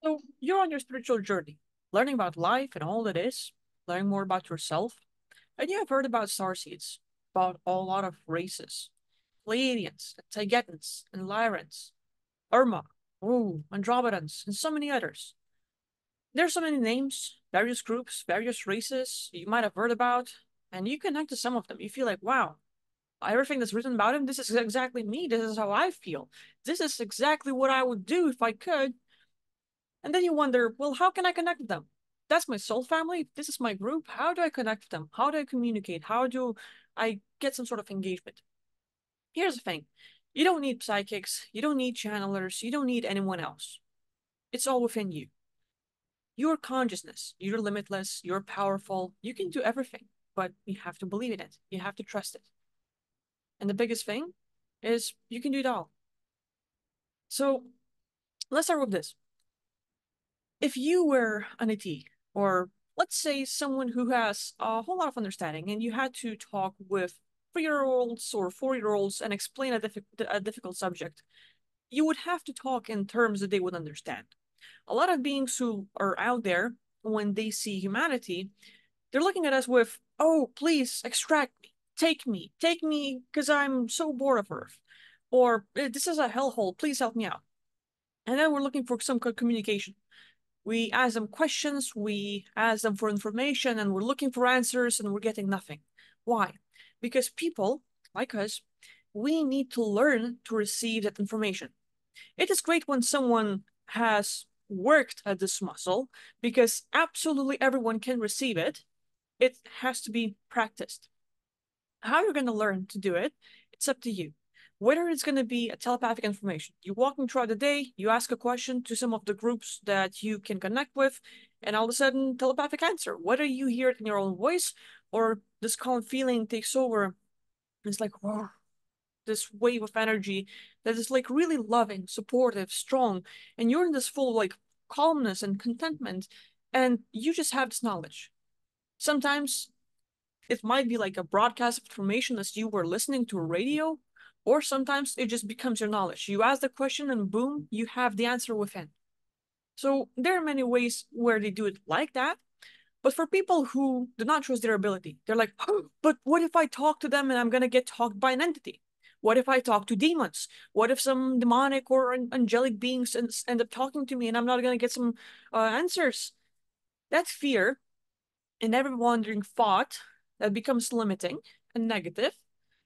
So you're on your spiritual journey, learning about life and all it is, learning more about yourself, and you have heard about starseeds, about a lot of races, Pleiadians, and Taygetans, and Lyrans, Irma, ooh, Andromedans, and so many others. There's so many names, various groups, various races you might have heard about, and you connect to some of them. You feel like, wow, everything that's written about him, this is exactly me. This is how I feel. This is exactly what I would do if I could. And then you wonder, well, how can I connect with them? That's my soul family. This is my group. How do I connect with them? How do I communicate? How do I get some sort of engagement? Here's the thing, you don't need psychics, you don't need channelers, you don't need anyone else. It's all within you. Your consciousness, you're limitless, you're powerful, you can do everything, but you have to believe in it. You have to trust it. And the biggest thing is you can do it all. So let's start with this. If you were an ET, or let's say someone who has a whole lot of understanding, and you had to talk with 3-year-olds or 4-year-olds and explain a difficult subject, you would have to talk in terms that they would understand. A lot of beings who are out there, when they see humanity, they're looking at us with, oh, please extract me, take me, because I'm so bored of Earth. Or this is a hellhole, please help me out. And then we're looking for some communication. We ask them questions, we ask them for information, and we're looking for answers, and we're getting nothing. Why? Because people, like us, we need to learn to receive that information. It is great when someone has worked at this muscle because absolutely everyone can receive it. It has to be practiced. How you're going to learn to do it, it's up to you. Whether it's going to be a telepathic information, you're walking throughout the day, you ask a question to some of the groups that you can connect with, and all of a sudden, telepathic answer. Whether you hear it in your own voice or this calm feeling takes over, it's like, whoa, this wave of energy that is like really loving, supportive, strong, and you're in this full like calmness and contentment, and you just have this knowledge. Sometimes it might be like a broadcast of information as you were listening to a radio, or sometimes it just becomes your knowledge. You ask the question and boom, you have the answer within. So there are many ways where they do it like that. But for people who do not trust their ability, they're like, oh, but what if I talk to them and I'm gonna get talked by an entity? What if I talk to demons? What if some demonic or angelic beings end up talking to me and I'm not gonna get some answers? That fear and every wandering thought that becomes limiting and negative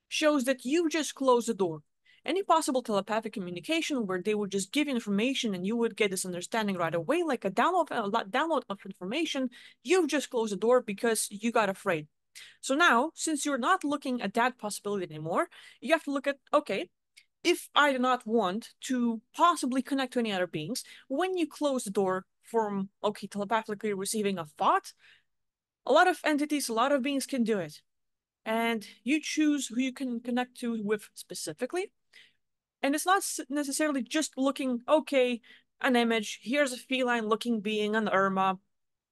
shows that you just close the door. Any possible telepathic communication where they would just give you information and you would get this understanding right away, like a download of information, you've just closed the door because you got afraid. So now, since you're not looking at that possibility anymore, you have to look at, okay, if I do not want to possibly connect to any other beings, when you close the door from, okay, telepathically receiving a thought, a lot of entities, a lot of beings can do it. And you choose who you can connect to with specifically. And it's not necessarily just looking, okay, an image, here's a feline looking being, an Irma,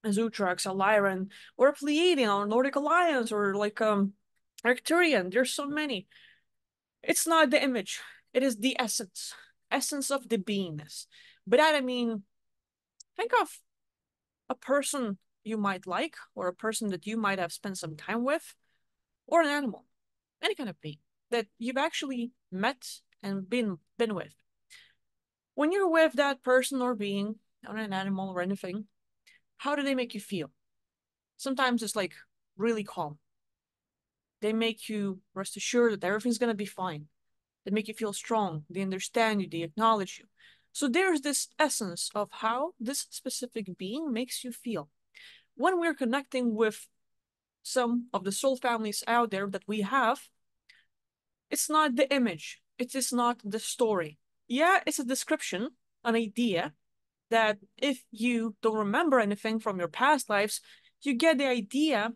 a Zootrax, a Lyran, or a Pleiadian, or Nordic Alliance, or like Arcturian. There's so many. It's not the image, it is the essence of the beingness. But that I mean, think of a person you might like, or a person that you might have spent some time with, or an animal, any kind of being that you've actually met and been with. When you're with that person or being, or an animal or anything, how do they make you feel? Sometimes it's like really calm. They make you rest assured that everything's gonna be fine. They make you feel strong. They understand you. They acknowledge you. So there's this essence of how this specific being makes you feel. When we're connecting with some of the soul families out there that we have, it's not the image. It is not the story. Yeah, it's a description, an idea that if you don't remember anything from your past lives, you get the idea.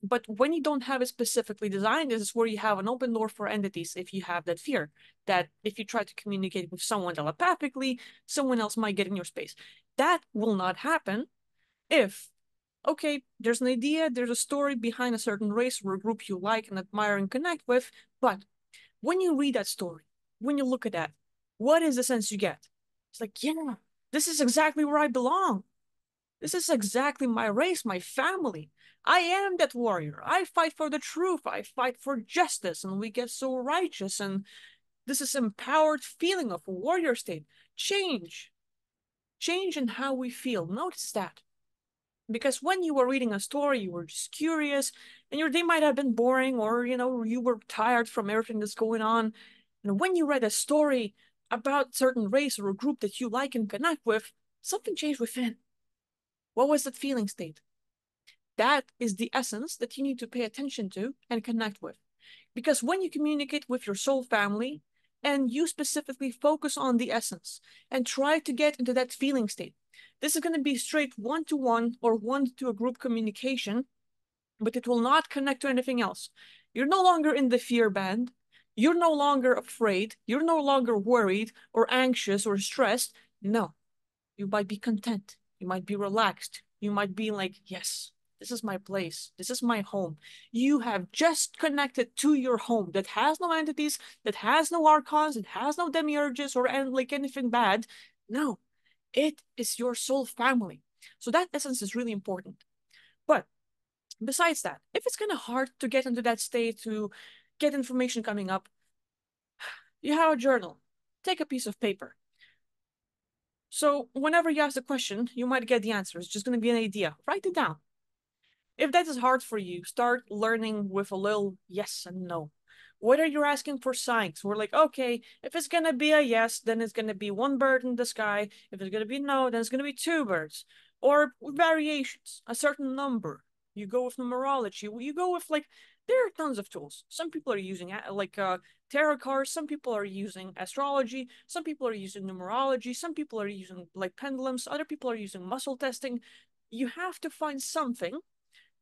But when you don't have it specifically designed, this is where you have an open door for entities if you have that fear that if you try to communicate with someone telepathically, someone else might get in your space. That will not happen if, okay, there's an idea, there's a story behind a certain race or a group you like and admire and connect with, but when you read that story, when you look at that, what is the sense you get? It's like, yeah, This is exactly where I belong. This is exactly my race, my family. I am that warrior. I fight for the truth. I fight for justice. And we get so righteous. And this is empowered feeling of a warrior state. Change. Change in how we feel. Notice that. Because when you were reading a story, you were just curious, and your day might have been boring, or you were tired from everything that's going on. And when you read a story about certain race or a group that you like and connect with, something changed within. What was that feeling state? That is the essence that you need to pay attention to and connect with. Because when you communicate with your soul family and you specifically focus on the essence and try to get into that feeling state, this is going to be straight one to one or one to a group communication, but it will not connect to anything else. You're no longer in the fear band. You're no longer afraid. You're no longer worried or anxious or stressed. No, you might be content. You might be relaxed. You might be like, yes, this is my place. This is my home. You have just connected to your home that has no entities, that has no archons, it has no demiurges or like anything bad. No, it is your soul family. So that essence is really important. But besides that, if it's kind of hard to get into that state to get information coming up, you have a journal. Take a piece of paper. So whenever you ask a question, you might get the answer. It's just going to be an idea. Write it down. If that is hard for you, start learning with a little yes and no. Whether you're asking for signs, we're like, okay, if it's gonna be a yes, then it's gonna be one bird in the sky. If it's gonna be no, then it's gonna be two birds. Or variations, a certain number. You go with numerology. You go with like, there are tons of tools. Some people are using tarot cards. Some people are using astrology. Some people are using numerology. Some people are using like pendulums. Other people are using muscle testing. You have to find something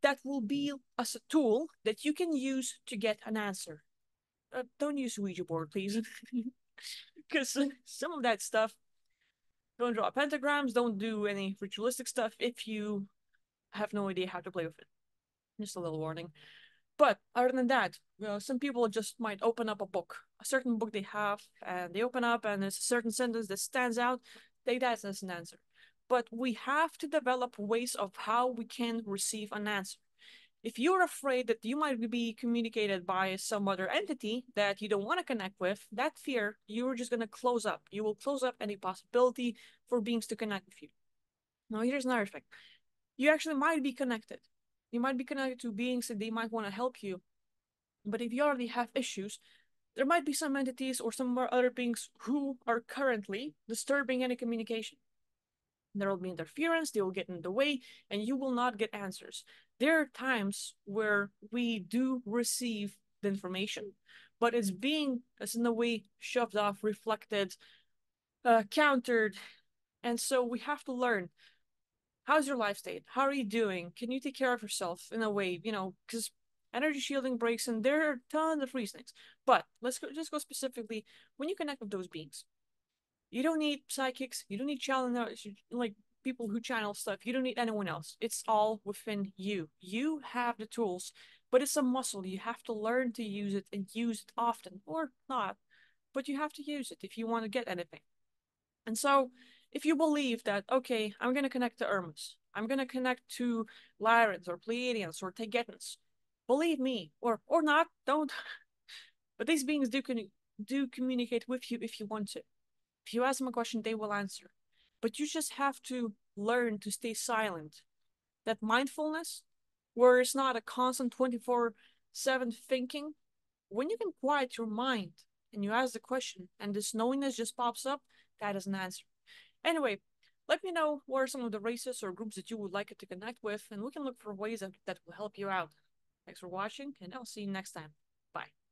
that will be as a tool that you can use to get an answer. Don't use Ouija board, please, because some of that stuff. Don't draw pentagrams. Don't do any ritualistic stuff if you have no idea how to play with it. Just a little warning. But other than that, some people just might open up a book, a certain book they have, and they open up, and there's a certain sentence that stands out. Take that as an answer. But we have to develop ways of how we can receive an answer. If you're afraid that you might be communicated by some other entity that you don't want to connect with, that fear, you're just going to close up. You will close up any possibility for beings to connect with you. Now, here's another thing. You actually might be connected. You might be connected to beings that they might want to help you. But if you already have issues, there might be some entities or some other beings who are currently disturbing any communication. There will be interference, they will get in the way, and you will not get answers. There are times where we do receive the information, but it's being, as in a way, shoved off, reflected, countered. And so we have to learn, how's your life state? How are you doing? Can you take care of yourself in a way, because energy shielding breaks and there are tons of reasons. But let's go, just go specifically when you connect with those beings. You don't need psychics. You don't need channelers, like people who channel stuff. You don't need anyone else. It's all within you. You have the tools, but it's a muscle. You have to learn to use it and use it often or not, but you have to use it if you want to get anything. And so, if you believe that, okay, I'm going to connect to Hermes, I'm going to connect to Lyrans or Pleiadians or Tegetans, believe me, or not, don't. But these beings do communicate with you if you want to. If you ask them a question, they will answer. But you just have to learn to stay silent. That mindfulness, where it's not a constant 24/7 thinking, when you can quiet your mind and you ask the question and this knowingness just pops up, that is an answer. Anyway, let me know what are some of the races or groups that you would like it to connect with, and we can look for ways that will help you out. Thanks for watching, and I'll see you next time. Bye.